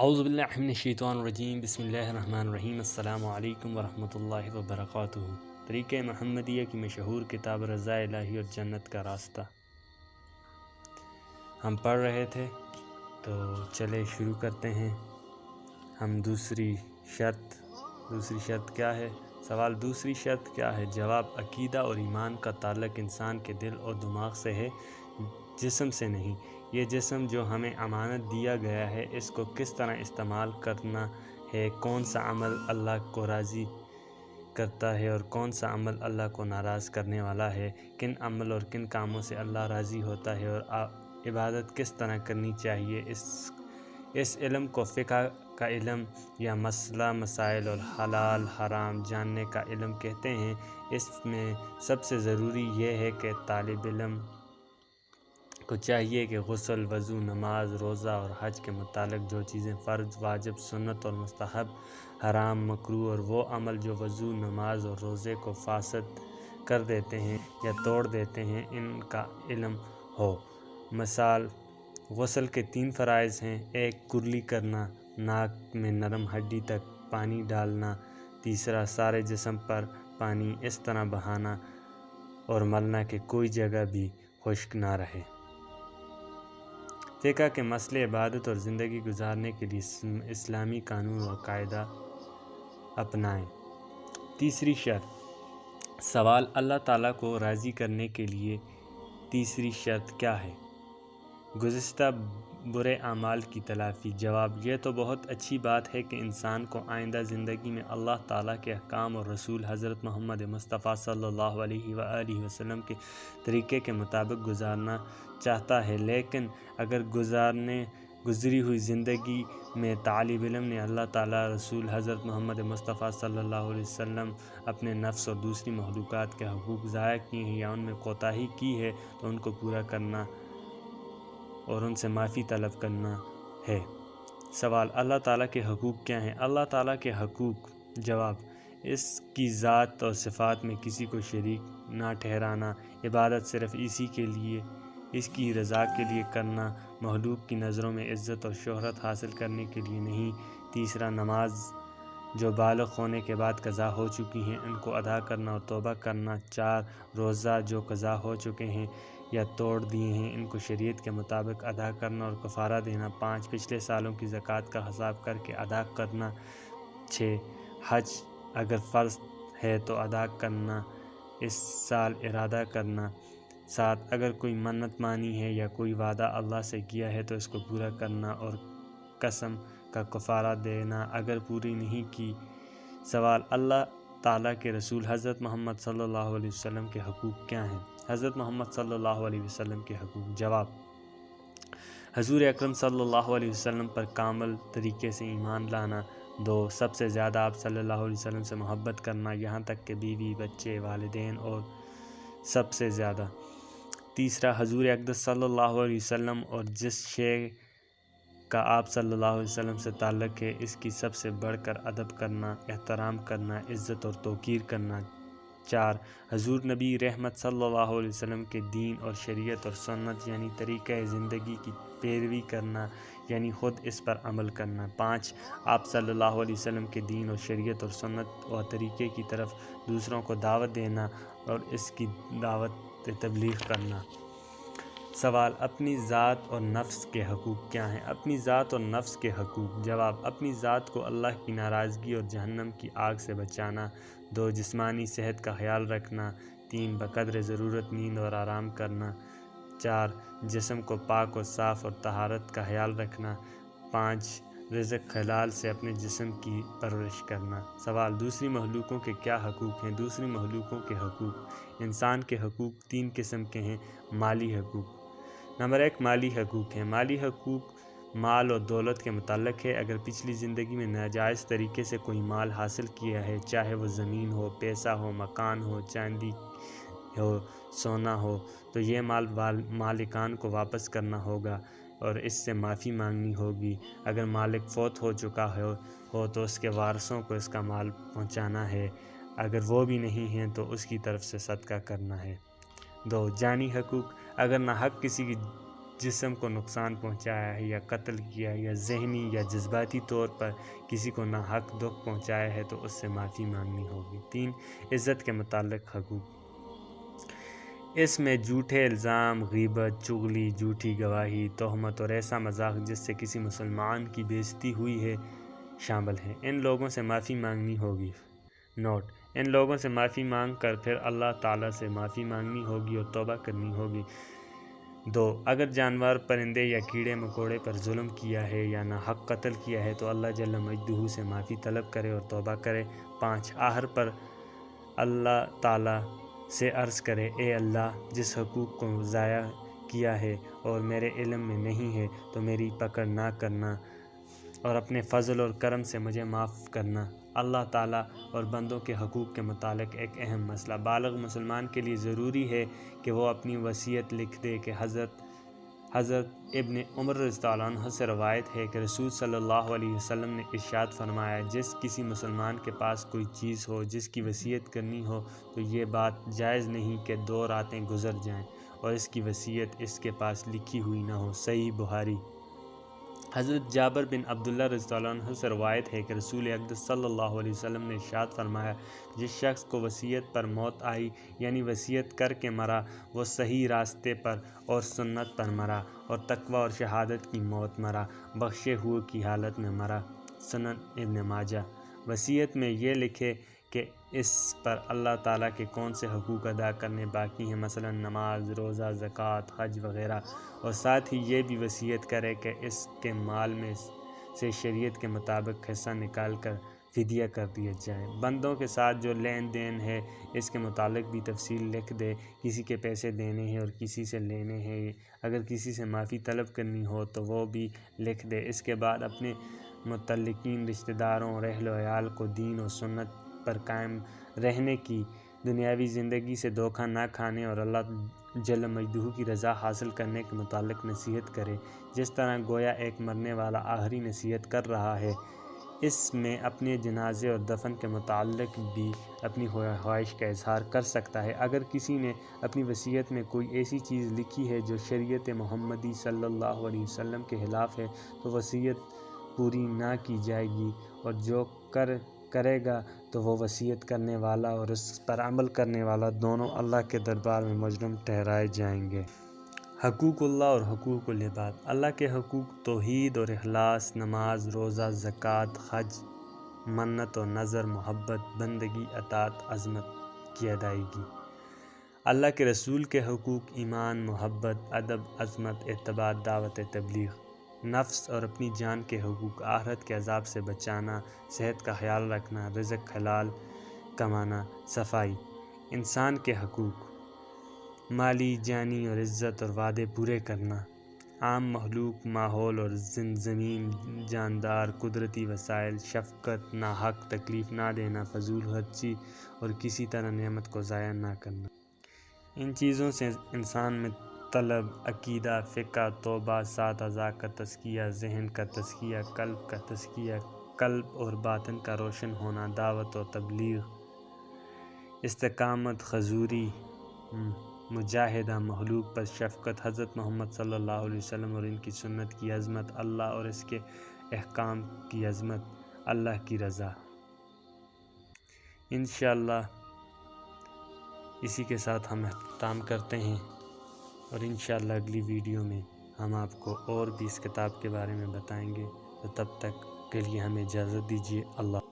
اعوذ باللہ من الشیطان الرجیم بسم اللہ الرحمن الرحیم السلام علیکم ورحمۃ اللہ وبرکاتہ۔ طریقہ محمدیہ کی مشہور کتاب رضا الہی اور جنت کا راستہ ہم پڑھ رہے تھے، تو چلے شروع کرتے ہیں۔ ہم دوسری شرط کیا ہے؟ سوال دوسری شرط کیا ہے؟ جواب عقیدہ اور ایمان کا تعلق انسان کے دل اور دماغ سے ہے، جسم سے نہیں۔ یہ جسم جو ہمیں امانت دیا گیا ہے، اس کو کس طرح استعمال کرنا ہے، کون سا عمل اللہ کو راضی کرتا ہے اور کون سا عمل اللہ کو ناراض کرنے والا ہے، کن عمل اور کن کاموں سے اللہ راضی ہوتا ہے اور عبادت کس طرح کرنی چاہیے، اس علم کو فقہ کا علم یا مسئلہ مسائل اور حلال حرام جاننے کا علم کہتے ہیں۔ اس میں سب سے ضروری یہ ہے کہ طالب علم کو چاہیے کہ غسل، وضو، نماز، روزہ اور حج کے متعلق جو چیزیں فرض، واجب، سنت اور مستحب، حرام، مکروہ اور وہ عمل جو وضو، نماز اور روزے کو فاسد کر دیتے ہیں یا توڑ دیتے ہیں، ان کا علم ہو۔ مثال، غسل کے 3 فرائض ہیں: 1 کرلی کرنا، ناک میں نرم ہڈی تک پانی ڈالنا، تیسرا سارے جسم پر پانی اس طرح بہانا اور ملنا کہ کوئی جگہ بھی خشک نہ رہے۔ فقہ کے مسئلے عبادت اور زندگی گزارنے کے لیے اسلامی قانون اور قاعدہ اپنائیں۔ تیسری شرط، سوال اللہ تعالیٰ کو راضی کرنے کے لیے تیسری شرط کیا ہے؟ گزشتہ برے اعمال کی تلافی۔ جواب، یہ تو بہت اچھی بات ہے کہ انسان کو آئندہ زندگی میں اللہ تعالیٰ کے احکام اور رسول حضرت محمد مصطفیٰ صلی اللہ علیہ وآلہ وسلم کے طریقے کے مطابق گزارنا چاہتا ہے، لیکن اگر گزری ہوئی زندگی میں طالب علم نے اللہ تعالیٰ، رسول حضرت محمد مصطفیٰ صلی اللہ علیہ وسلم، اپنے نفس اور دوسری مخلوقات کے حقوق ضائع کیے ہیں یا ان میں کوتاہی کی ہے تو ان کو پورا کرنا اور ان سے معافی طلب کرنا ہے۔ سوال، اللہ تعالیٰ کے حقوق کیا ہیں؟ اللہ تعالیٰ کے حقوق۔ جواب، اس کی ذات اور صفات میں کسی کو شریک نہ ٹھہرانا، عبادت صرف اسی کے لیے، اس کی رضا کے لیے کرنا، مخلوق کی نظروں میں عزت اور شہرت حاصل کرنے کے لیے نہیں۔ تیسرا، نماز جو بالغ ہونے کے بعد قضا ہو چکی ہیں ان کو ادا کرنا اور توبہ کرنا۔ 4 روزہ جو قضا ہو چکے ہیں یا توڑ دیے ہیں ان کو شریعت کے مطابق ادا کرنا اور کفارہ دینا۔ 5 پچھلے سالوں کی زکوٰۃ کا حساب کر کے ادا کرنا۔ 6 حج اگر فرض ہے تو ادا کرنا، اس سال ارادہ کرنا۔ 7 اگر کوئی منت مانی ہے یا کوئی وعدہ اللہ سے کیا ہے تو اس کو پورا کرنا اور قسم کا کفارہ دینا اگر پوری نہیں کی۔ سوال، اللہ تعالیٰ کے رسول حضرت محمد صلی اللہ علیہ وسلم کے حقوق کیا ہیں؟ حضرت محمد صلی اللہ علیہ وسلم کے حقوق۔ جواب، حضور اکرم صلی اللہ علیہ وسلم پر کامل طریقے سے ایمان لانا۔ 2 سب سے زیادہ آپ صلی اللہ علیہ وسلم سے محبت کرنا، یہاں تک کہ بیوی، بچے، والدین اور سب سے زیادہ۔ تیسرا، حضور اقدس صلی اللہ علیہ وسلم اور جس شے کا آپ صلی اللہ علیہ وسلم سے تعلق ہے اس کی سب سے بڑھ کر ادب کرنا، احترام کرنا، عزت اور توقیر کرنا۔ 4 حضور نبی رحمت صلی اللہ علیہ وسلم کے دین اور شریعت اور سنت یعنی طریقہ زندگی کی پیروی کرنا، یعنی خود اس پر عمل کرنا۔ 5 آپ صلی اللہ علیہ وسلم کے دین اور شریعت اور سنت اور طریقے کی طرف دوسروں کو دعوت دینا اور اس کی دعوت تبلیغ کرنا۔ سوال، اپنی ذات اور نفس کے حقوق کیا ہیں؟ اپنی ذات اور نفس کے حقوق۔ جواب، اپنی ذات کو اللہ کی ناراضگی اور جہنم کی آگ سے بچانا۔ 2 جسمانی صحت کا خیال رکھنا۔ 3 بقدر ضرورت نیند اور آرام کرنا۔ 4 جسم کو پاک و صاف اور طہارت کا خیال رکھنا۔ 5 رزق حلال سے اپنے جسم کی پرورش کرنا۔ سوال، دوسری مخلوقوں کے کیا حقوق ہیں؟ دوسری مخلوقوں کے حقوق۔ انسان کے حقوق 3 قسم کے ہیں۔ مالی حقوق۔ نمبر 1 مالی حقوق ہیں۔ مالی حقوق مال اور دولت کے متعلق ہے۔ اگر پچھلی زندگی میں ناجائز طریقے سے کوئی مال حاصل کیا ہے، چاہے وہ زمین ہو، پیسہ ہو، مکان ہو، چاندی ہو، سونا ہو، تو یہ مال مالکان کو واپس کرنا ہوگا اور اس سے معافی مانگنی ہوگی۔ اگر مالک فوت ہو چکا ہو تو اس کے وارثوں کو اس کا مال پہنچانا ہے، اگر وہ بھی نہیں ہیں تو اس کی طرف سے صدقہ کرنا ہے۔ 2 جانی حقوق۔ اگر ناحق کسی کی جسم کو نقصان پہنچایا ہے یا قتل کیا ہے یا ذہنی یا جذباتی طور پر کسی کو ناحق دکھ پہنچایا ہے تو اس سے معافی مانگنی ہوگی۔ 3 عزت کے متعلق حقوق۔ اس میں جھوٹے الزام، غیبت، چغلی، جھوٹی گواہی، تہمت اور ایسا مذاق جس سے کسی مسلمان کی بے عزتی ہوئی ہے شامل ہے۔ ان لوگوں سے معافی مانگنی ہوگی۔ نوٹ: ان لوگوں سے معافی مانگ کر پھر اللہ تعالیٰ سے معافی مانگنی ہوگی اور توبہ کرنی ہوگی۔ 2 اگر جانور، پرندے یا کیڑے مکوڑے پر ظلم کیا ہے یا ناحق قتل کیا ہے تو اللہ جل مجدہ سے معافی طلب کرے اور توبہ کرے۔ 5 آخر پر اللہ تعالیٰ سے عرض کرے: اے اللہ، جس حقوق کو ضائع کیا ہے اور میرے علم میں نہیں ہے تو میری پکڑ نہ کرنا اور اپنے فضل اور کرم سے مجھے معاف کرنا۔ اللہ تعالیٰ اور بندوں کے حقوق کے متعلق ایک اہم مسئلہ۔ بالغ مسلمان کے لیے ضروری ہے کہ وہ اپنی وصیت لکھ دے کہ حضرت ابن عمر رضی اللہ عنہ سے روایت ہے کہ رسول صلی اللہ علیہ وسلم نے ارشاد فرمایا: جس کسی مسلمان کے پاس کوئی چیز ہو جس کی وصیت کرنی ہو تو یہ بات جائز نہیں کہ 2 راتیں گزر جائیں اور اس کی وصیت اس کے پاس لکھی ہوئی نہ ہو۔ صحیح بخاری۔ حضرت جابر بن عبداللہ رضی اللہ عنہ سے روایت ہے کہ رسول اقدس صلی اللہ علیہ وسلم نے ارشاد فرمایا: جس شخص کو وصیت پر موت آئی، یعنی وصیت کر کے مرا، وہ صحیح راستے پر اور سنت پر مرا اور تقوی اور شہادت کی موت مرا، بخشے ہوئے کی حالت میں مرا۔ سنن ابن ماجہ۔ وصیت میں یہ لکھے کہ اس پر اللہ تعالیٰ کے کون سے حقوق ادا کرنے باقی ہیں، مثلا نماز، روزہ، زکوٰۃ، حج وغیرہ، اور ساتھ ہی یہ بھی وصیت کرے کہ اس کے مال میں سے شریعت کے مطابق حصہ نکال کر فدیہ کر دیا جائے۔ بندوں کے ساتھ جو لین دین ہے اس کے متعلق بھی تفصیل لکھ دے، کسی کے پیسے دینے ہیں اور کسی سے لینے ہیں، اگر کسی سے معافی طلب کرنی ہو تو وہ بھی لکھ دے۔ اس کے بعد اپنے متعلقین رشتہ داروں اور اہل و عیال کو دین و سنت پر قائم رہنے کی، دنیاوی زندگی سے دھوکہ نہ کھانے اور اللہ جل مجدہ کی رضا حاصل کرنے کے متعلق نصیحت کرے، جس طرح گویا ایک مرنے والا آخری نصیحت کر رہا ہے۔ اس میں اپنے جنازے اور دفن کے متعلق بھی اپنی خواہش کا اظہار کر سکتا ہے۔ اگر کسی نے اپنی وصیت میں کوئی ایسی چیز لکھی ہے جو شریعت محمدی صلی اللہ علیہ وسلم کے خلاف ہے تو وصیت پوری نہ کی جائے گی، اور جو کرے گا تو وہ وصیت کرنے والا اور اس پر عمل کرنے والا دونوں اللہ کے دربار میں مجرم ٹھہرائے جائیں گے۔ حقوق اللہ اور حقوق العباد۔ اللہ کے حقوق توحید اور اخلاص، نماز، روزہ، زکوٰۃ، حج، منت و نذر، محبت، بندگی، اطاعت، عظمت کی ادائیگی۔ اللہ کے رسول کے حقوق: ایمان، محبت، ادب، عظمت، اتباع، دعوت، تبلیغ۔ نفس اور اپنی جان کے حقوق: آخرت کے عذاب سے بچانا، صحت کا خیال رکھنا، رزق حلال کمانا، صفائی۔ انسان کے حقوق: مالی، جانی اور عزت اور وعدے پورے کرنا۔ عام مخلوق، ماحول اور زمین، جاندار، قدرتی وسائل، شفقت، ناحق تکلیف نہ دینا، فضول خرچی اور کسی طرح نعمت کو ضائع نہ کرنا۔ ان چیزوں سے انسان میں طلب، عقیدہ، فقہ، توبہ، 7 اعضاء کا تزکیہ، ذہن کا تزکیہ، قلب کا تزکیہ، قلب اور باطن کا روشن ہونا، دعوت و تبلیغ، استقامت، خضوعی، مجاہدہ، مخلوق پر شفقت، حضرت محمد صلی اللہ علیہ وسلم اور ان کی سنت کی عظمت، اللہ اور اس کے احکام کی عظمت، اللہ کی رضا۔ انشاءاللہ اسی کے ساتھ ہم اختتام کرتے ہیں، اور انشاءاللہ اگلی ویڈیو میں ہم آپ کو اور بھی اس کتاب کے بارے میں بتائیں گے۔ تو تب تک کے لیے ہمیں اجازت دیجیے۔ اللہ